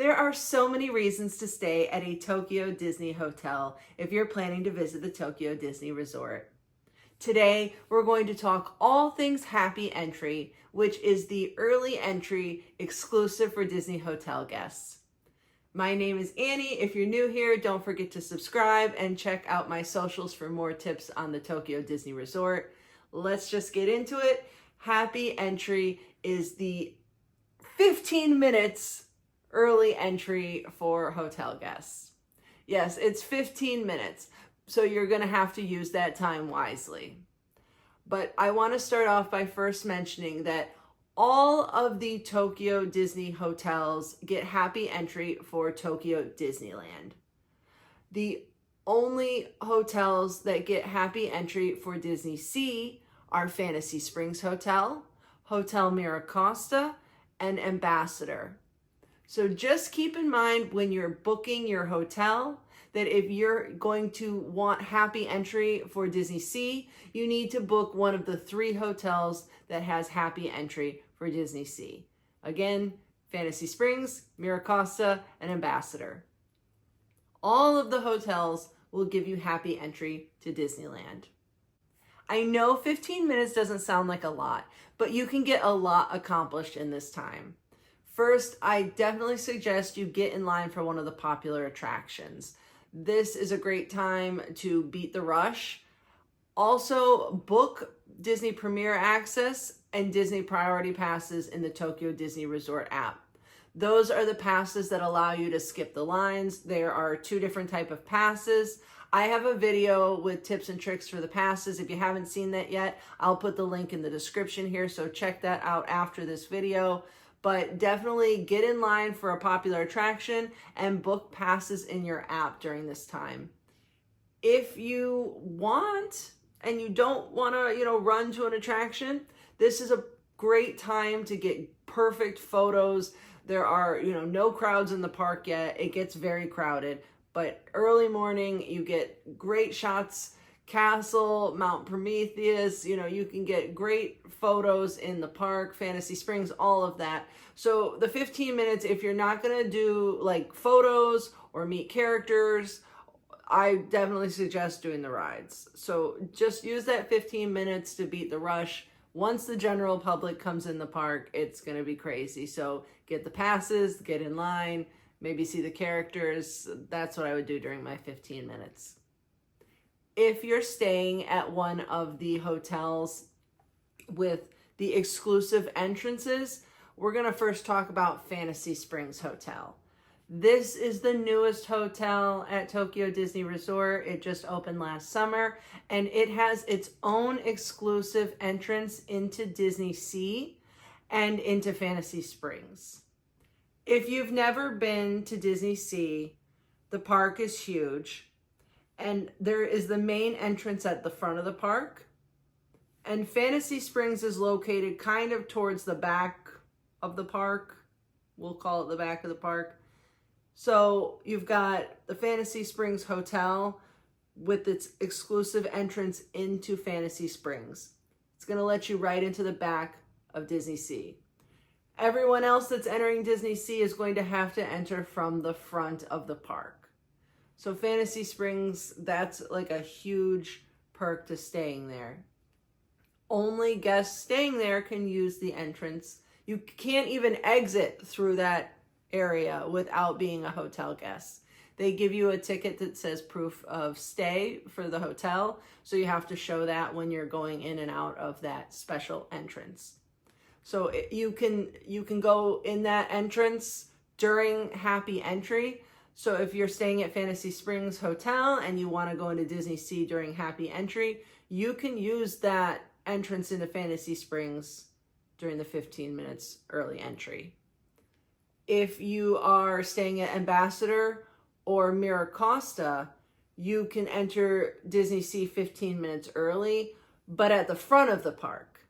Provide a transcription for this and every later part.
There are so many reasons to stay at a Tokyo Disney hotel if you're planning to visit the Tokyo Disney Resort. Today, we're going to talk all things Happy Entry, which is the early entry exclusive for Disney hotel guests. My name is Annie. If you're new here, don't forget to subscribe and check out my socials for more tips on the Tokyo Disney Resort. Let's just get into it. Happy Entry is the 15 minutes early entry for hotel guests. Yes, it's 15 minutes, so you're going to have to use that time wisely. But I want to start off by first mentioning that all of the Tokyo Disney hotels get happy entry for Tokyo Disneyland. The only hotels that get happy entry for DisneySea are Fantasy Springs Hotel, Hotel MiraCosta, and Ambassador. So just keep in mind when you're booking your hotel that if you're going to want happy entry for DisneySea, you need to book one of the 3 hotels that has happy entry for DisneySea. Again, Fantasy Springs, MiraCosta, and Ambassador. All of the hotels will give you happy entry to Disneyland. I know 15 minutes doesn't sound like a lot, but you can get a lot accomplished in this time. First, I definitely suggest you get in line for one of the popular attractions. This is a great time to beat the rush. Also, book Disney Premier Access and Disney Priority Passes in the Tokyo Disney Resort app. Those are the passes that allow you to skip the lines. There are 2 different types of passes. I have a video with tips and tricks for the passes. If you haven't seen that yet, I'll put the link in the description here, so check that out after this video. But definitely get in line for a popular attraction and book passes in your app during this time. If you want and you don't want to, run to an attraction, this is a great time to get perfect photos. There are, no crowds in the park yet. It gets very crowded, but early morning you get great shots. Castle, Mount Prometheus, you can get great photos in the park, Fantasy Springs, all of that. So the 15 minutes, if you're not going to do like photos or meet characters, I definitely suggest doing the rides. So just use that 15 minutes to beat the rush. Once the general public comes in the park, it's going to be crazy. So get the passes, get in line, maybe see the characters. That's what I would do during my 15 minutes. If you're staying at one of the hotels with the exclusive entrances, we're going to first talk about Fantasy Springs Hotel. This is the newest hotel at Tokyo Disney Resort. It just opened last summer, and it has its own exclusive entrance into DisneySea and into Fantasy Springs. If you've never been to DisneySea, the park is huge. And there is the main entrance at the front of the park. And Fantasy Springs is located kind of towards the back of the park. We'll call it the back of the park. So you've got the Fantasy Springs Hotel with its exclusive entrance into Fantasy Springs. It's going to let you right into the back of DisneySea. Everyone else that's entering DisneySea is going to have to enter from the front of the park. So Fantasy Springs, that's like a huge perk to staying there. Only guests staying there can use the entrance. You can't even exit through that area without being a hotel guest. They give you a ticket that says proof of stay for the hotel, so you have to show that when you're going in and out of that special entrance. So you can go in that entrance during happy entry. So if you're staying at Fantasy Springs Hotel and you want to go into DisneySea during happy entry, you can use that entrance into Fantasy Springs during the 15 minutes early entry. If you are staying at Ambassador or MiraCosta, you can enter DisneySea 15 minutes early, but at the front of the park.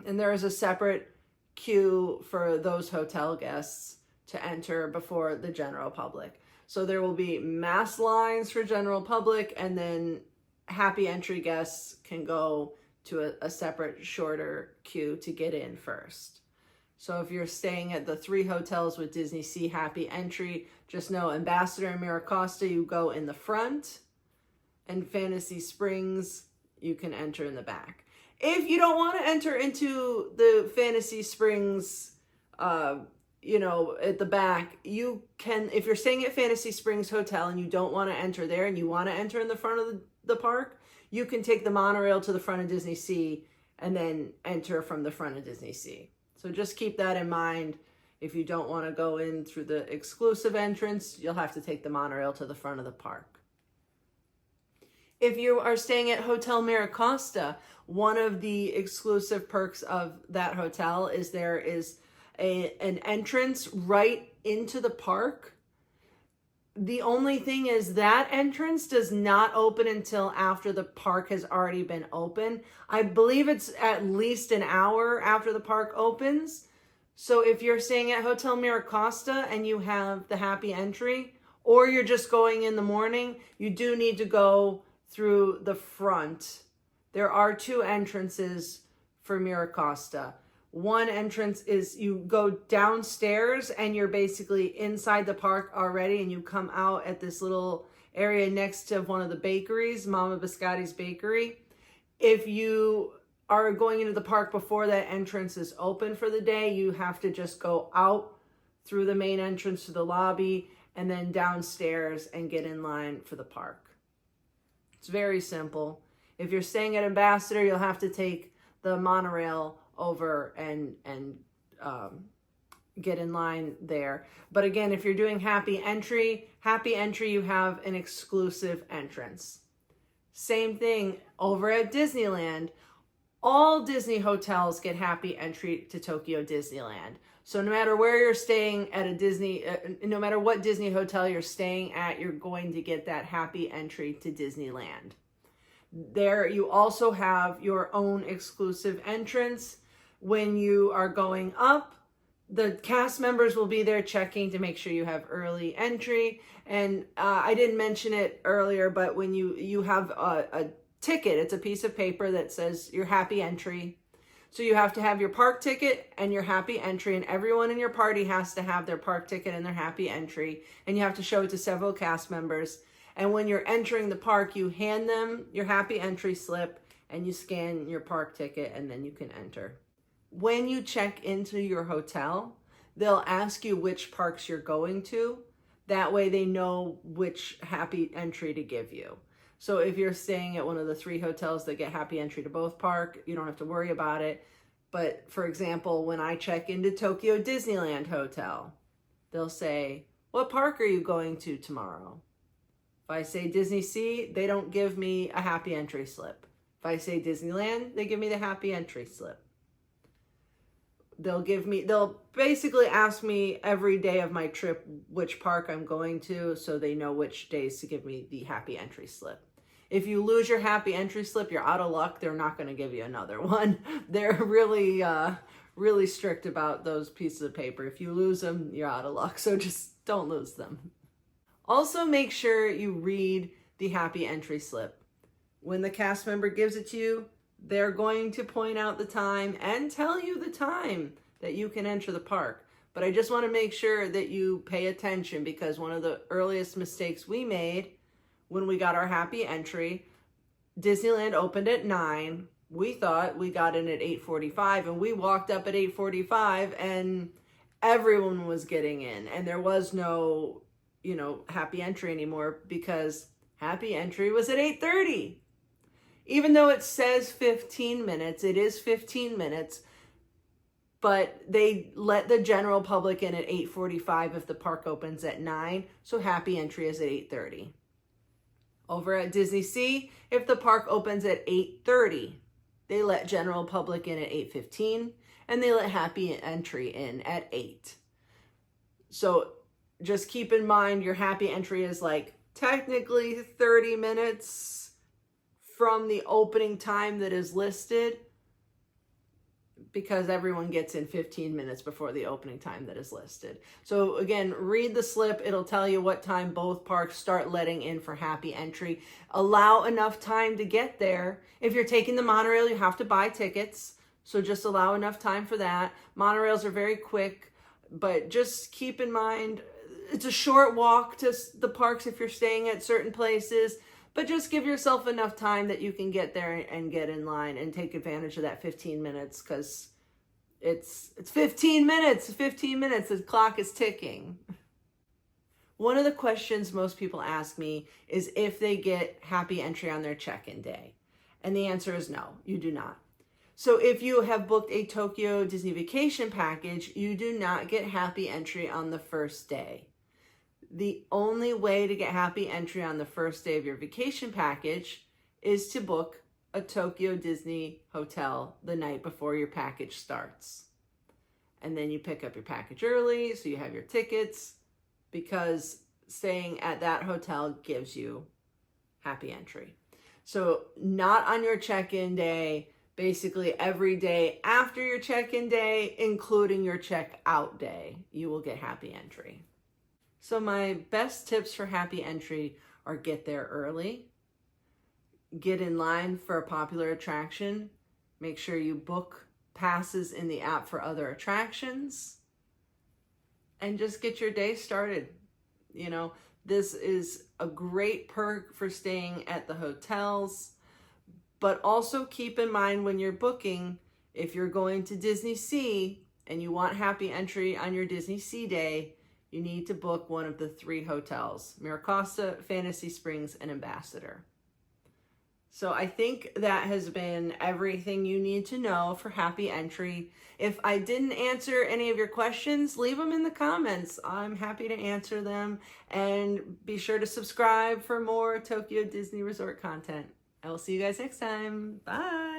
And there is a separate queue for those hotel guests to enter before the general public. So there will be mass lines for general public, and then happy entry guests can go to a separate shorter queue to get in first. So if you're staying at the 3 hotels with DisneySea Happy Entry, just know Ambassador and MiraCosta, you go in the front, and Fantasy Springs, you can enter in the back. If you don't want to enter into the Fantasy Springs, at the back, you can, if you're staying at Fantasy Springs Hotel and you don't want to enter there and you want to enter in the front of the park, you can take the monorail to the front of DisneySea and then enter from the front of DisneySea. So just keep that in mind. If you don't want to go in through the exclusive entrance, you'll have to take the monorail to the front of the park. If you are staying at Hotel MiraCosta, one of the exclusive perks of that hotel is there is an entrance right into the park. The only thing is that entrance does not open until after the park has already been open. I believe it's at least an hour after the park opens. So if you're staying at Hotel MiraCosta and you have the Happy Entry, or you're just going in the morning, you do need to go through the front. There are 2 entrances for MiraCosta. One entrance is you go downstairs and you're basically inside the park already, and you come out at this little area next to one of the bakeries, Mama Biscotti's Bakery. If you are going into the park before that entrance is open for the day, you have to just go out through the main entrance to the lobby and then downstairs and get in line for the park. It's very simple. If you're staying at Ambassador, you'll have to take the monorail over and get in line there. But again, if you're doing Happy Entry, you have an exclusive entrance. Same thing over at Disneyland. All Disney hotels get Happy Entry to Tokyo Disneyland. So no matter where you're staying at a Disney, no matter what Disney hotel you're staying at, you're going to get that Happy Entry to Disneyland. There you also have your own exclusive entrance. When you are going up, the cast members will be there checking to make sure you have early entry. And I didn't mention it earlier, but when you have a ticket, it's a piece of paper that says your Happy Entry. So you have to have your park ticket and your Happy Entry, and everyone in your party has to have their park ticket and their Happy Entry, and you have to show it to several cast members. And when you're entering the park, you hand them your Happy Entry slip and you scan your park ticket, and then you can enter. When you check into your hotel, they'll ask you which parks you're going to. That way they know which Happy Entry to give you. So if you're staying at one of the 3 hotels that get Happy Entry to both park, you don't have to worry about it. But for example, when I check into Tokyo Disneyland Hotel, they'll say, "What park are you going to tomorrow?" If I say DisneySea, they don't give me a Happy Entry slip. If I say Disneyland, they give me the Happy Entry slip. They'll basically ask me every day of my trip which park I'm going to, so they know which days to give me the Happy Entry slip. If you lose your Happy Entry slip, you're out of luck. They're not going to give you another one. They're really strict about those pieces of paper. If you lose them, you're out of luck. So just don't lose them. Also, make sure you read the Happy Entry slip. When the cast member gives it to you, they're going to point out the time and tell you the time that you can enter the park. But I just want to make sure that you pay attention, because one of the earliest mistakes we made when we got our Happy Entry, Disneyland opened at 9. We thought we got in at 8:45, and we walked up at 8:45 and everyone was getting in, and there was no, Happy Entry anymore, because Happy Entry was at 8:30. Even though it says 15 minutes, it is 15 minutes, but they let the general public in at 8:45 if the park opens at 9, so Happy Entry is at 8:30. Over at DisneySea, if the park opens at 8:30, they let general public in at 8:15, and they let Happy Entry in at 8. So just keep in mind your Happy Entry is like technically 30 minutes from the opening time that is listed, because everyone gets in 15 minutes before the opening time that is listed. So again, read the slip. It'll tell you what time both parks start letting in for Happy Entry. Allow enough time to get there. If you're taking the monorail, you have to buy tickets. So just allow enough time for that. Monorails are very quick, but just keep in mind, it's a short walk to the parks if you're staying at certain places, but just give yourself enough time that you can get there and get in line and take advantage of that 15 minutes, because it's 15 minutes, 15 minutes, the clock is ticking. One of the questions most people ask me is if they get happy entry on their check-in day. And the answer is no, you do not. So if you have booked a Tokyo Disney vacation package, you do not get happy entry on the first day. The only way to get happy entry on the first day of your vacation package is to book a Tokyo Disney hotel the night before your package starts. And then you pick up your package early so you have your tickets, because staying at that hotel gives you happy entry. So not on your check-in day, basically every day after your check-in day, including your check-out day, you will get happy entry. So my best tips for happy entry are: get there early, get in line for a popular attraction, make sure you book passes in the app for other attractions, and just get your day started. You know, this is a great perk for staying at the hotels, but also keep in mind when you're booking, if you're going to DisneySea and you want happy entry on your DisneySea day, you need to book one of the 3 hotels: MiraCosta, Fantasy Springs, and Ambassador. So I think that has been everything you need to know for happy entry. If I didn't answer any of your questions, leave them in the comments. I'm happy to answer them. And be sure to subscribe for more Tokyo Disney Resort content. I will see you guys next time. Bye.